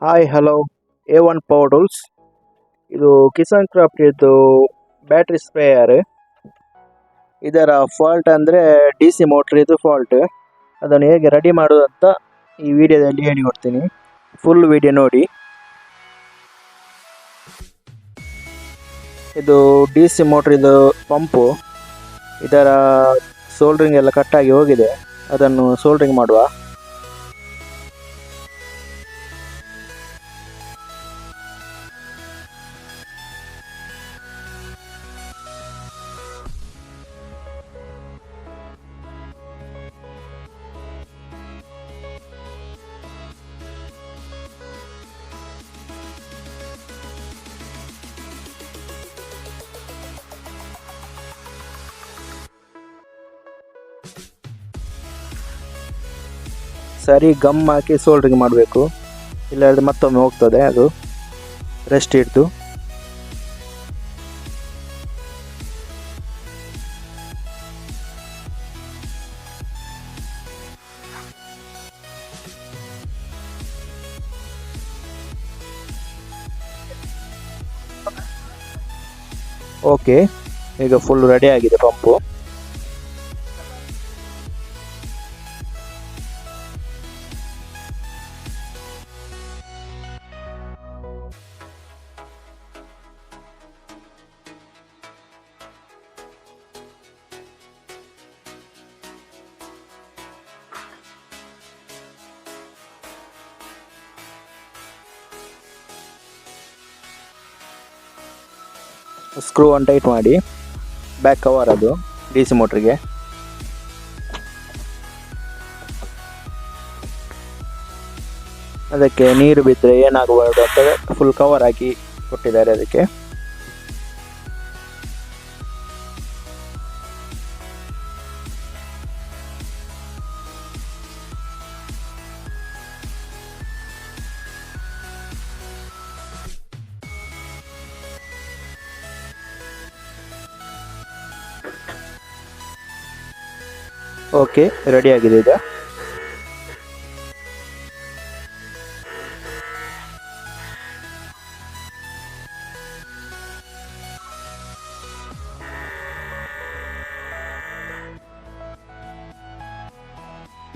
Hi hello A1 power tools. ಇದು Kisan craft ಇದು battery sprayer. ಇದರ ಫಾಲ್ಟ್ ಅಂದರೆ ಡಿ ಸಿ ಮೋಟ್ರ್ ಇದು ಫಾಲ್ಟ್. ಅದನ್ನು ಹೇಗೆ ರೆಡಿ ಮಾಡೋದು ಅಂತ ಈ ವಿಡಿಯೋದಲ್ಲಿ ಹೇಳಿಕೊಡ್ತೀನಿ. ಫುಲ್ ವಿಡಿಯೋ ನೋಡಿ. ಇದು ಡಿ ಸಿ ಮೋಟ್ರ್ ಇದು ಪಂಪು. ಇದರ ಸೋಲ್ಡ್ರಿಂಗ್ ಎಲ್ಲ ಕಟ್ಟಾಗಿ ಹೋಗಿದೆ. ಅದನ್ನು ಸೋಲ್ಡ್ರಿಂಗ್ ಮಾಡುವ. ಸರಿ ಗಮ್ ಹಾಕಿ ಸೋಲ್ಡ್ರಿಂಗ್ ಮಾಡಬೇಕು, ಇಲ್ಲಾಂದರೆ ಮತ್ತೊಮ್ಮೆ ಹೋಗ್ತದೆ. ಅದು ರೆಸ್ಟ್ ಇಡ್ತು. ಓಕೆ, ಈಗ ಫುಲ್ ರೆಡಿ ಆಗಿದೆ ಪಂಪು. ಸ್ಕ್ರೂ ಅನ್ನು ಟೈಟ್ ಮಾಡಿ, ಬ್ಯಾಕ್ ಕವರ್ ಅದು ಡಿ ಸಿ ಮೋಟ್ರಿಗೆ. ಅದಕ್ಕೆ ನೀರು ಬಿದ್ದರೆ ಏನಾಗಬಾರ್ದು ಅಂತ ಫುಲ್ ಕವರ್ ಹಾಕಿ ಕೊಟ್ಟಿದ್ದಾರೆ ಅದಕ್ಕೆ. ಓಕೆ, ರೆಡಿ ಆಗಿದೆ ಈಗ.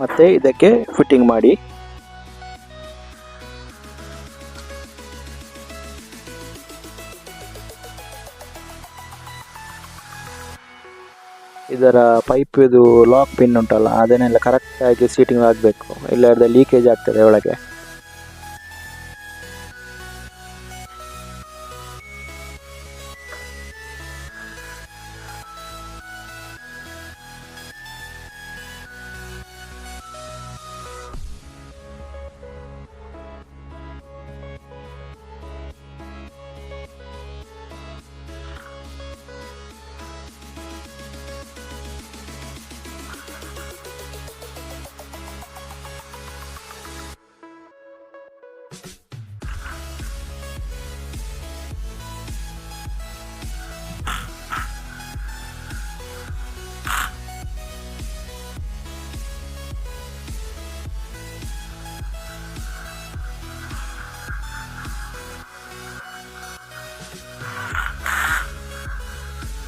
ಮತ್ತೆ ಇದಕ್ಕೆ ಫಿಟ್ಟಿಂಗ್ ಮಾಡಿ. ಇದರ ಪೈಪ್ ಇದು ಲಾಕ್ ಪಿನ್ ಉಂಟಲ್ಲ, ಅದನ್ನೆಲ್ಲ ಕರೆಕ್ಟಾಗಿ ಸೀಟಿಂಗ್ ಆಗಬೇಕು, ಇಲ್ಲಾಂದ್ರೆ ಲೀಕೇಜ್ ಆಗ್ತದೆ ಒಳಗೆ.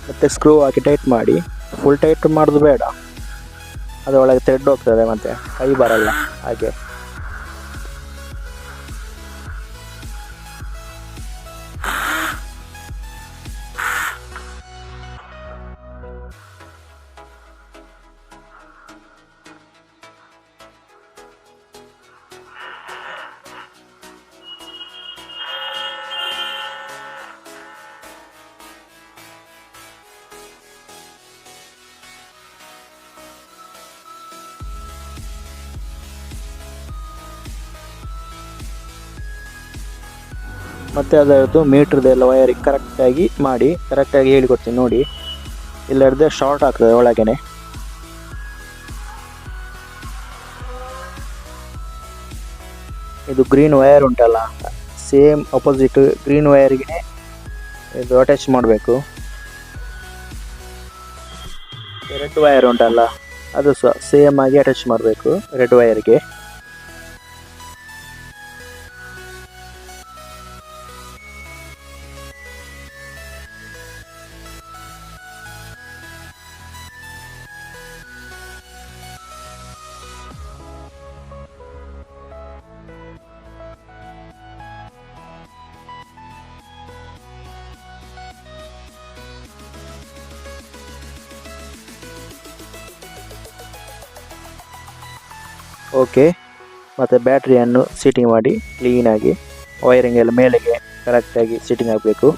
ಮತ್ತೆ ಸ್ಕ್ರೂ ಹಾಕಿ ಟೈಟ್ ಮಾಡಿ. ಫುಲ್ ಟೈಟ್ ಮಾಡೋದು ಬೇಡ, ಅದರೊಳಗೆ ಥ್ರೆಡ್ ಹೋಗ್ತದೆ ಮತ್ತೆ ಕೈ ಬರಲ್ಲ ಹಾಗೆ. ಮತ್ತು ಅದರದ್ದು ಮೀಟ್ರದ್ದೆಲ್ಲ ವಯರಿಂಗ್ ಕರೆಕ್ಟಾಗಿ ಮಾಡಿ, ಕರೆಕ್ಟಾಗಿ ಹೇಳಿಕೊಡ್ತೀನಿ ನೋಡಿ, ಇಲ್ಲದ್ರೆ ಶಾರ್ಟ್ ಆಗ್ತದೆ ಒಳಗಡೆ. ಇದು ಗ್ರೀನ್ ವಯರ್ ಉಂಟಲ್ಲ, ಸೇಮ್ ಅಪೋಸಿಟ್ ಗ್ರೀನ್ ವಯರ್ಗೆ ಇದು ಅಟ್ಯಾಚ್ ಮಾಡಬೇಕು. ರೆಡ್ ವಯರ್ ಉಂಟಲ್ಲ, ಅದು ಸಹ ಸೇಮ್ ಆಗಿ ಅಟ್ಯಾಚ್ ಮಾಡಬೇಕು ರೆಡ್ ವಯರ್ಗೆ. ಓಕೆ. ಮತ್ತು ಬ್ಯಾಟ್ರಿಯನ್ನು ಸೀಟಿಂಗ್ ಮಾಡಿ ಕ್ಲೀನಾಗಿ ವೈರಿಂಗ್ ಎಲ್ಲ ಮೇಲೆಗೆ ಕರೆಕ್ಟಾಗಿ ಸೀಟಿಂಗ್ ಆಗಬೇಕು.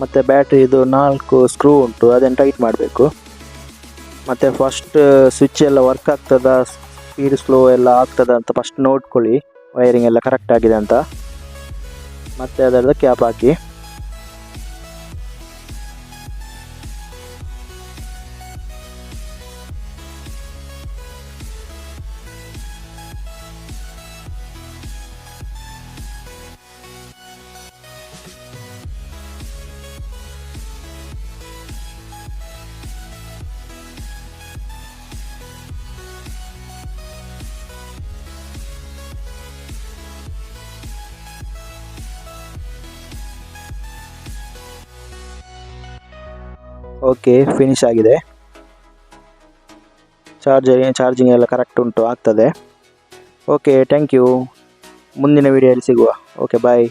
ಮತ್ತು ಬ್ಯಾಟ್ರಿ ಇದು 4 ಸ್ಕ್ರೂ ಉಂಟು, ಅದನ್ನು ಟೈಟ್ ಮಾಡಬೇಕು. ಮತ್ತು ಫಸ್ಟ್ ಸ್ವಿಚ್ ಎಲ್ಲ ವರ್ಕ್ ಆಗ್ತದ, ಸ್ಪೀಡ್ ಸ್ಲೋ ಎಲ್ಲ ಆಗ್ತದ ಅಂತ ಫಸ್ಟ್ ನೋಡ್ಕೊಳ್ಳಿ, ವೈರಿಂಗ್ ಎಲ್ಲ ಕರೆಕ್ಟ್ ಆಗಿದೆ ಅಂತ. ಮತ್ತು ಅದರದ್ದು ಕ್ಯಾಪ್ ಹಾಕಿ. ಓಕೆ, ಫಿನಿಶ್ ಆಗಿದೆ. ಚಾರ್ಜಿಂಗ್ ಎಲ್ಲ ಕರೆಕ್ಟ್ ಉಂಟು, ಆಗ್ತದೆ. Okay, thank you. ಮುಂದಿನ ವಿಡಿಯೋದಲ್ಲಿ ಸಿಗುವ. ಓಕೆ, ಬಾಯ್.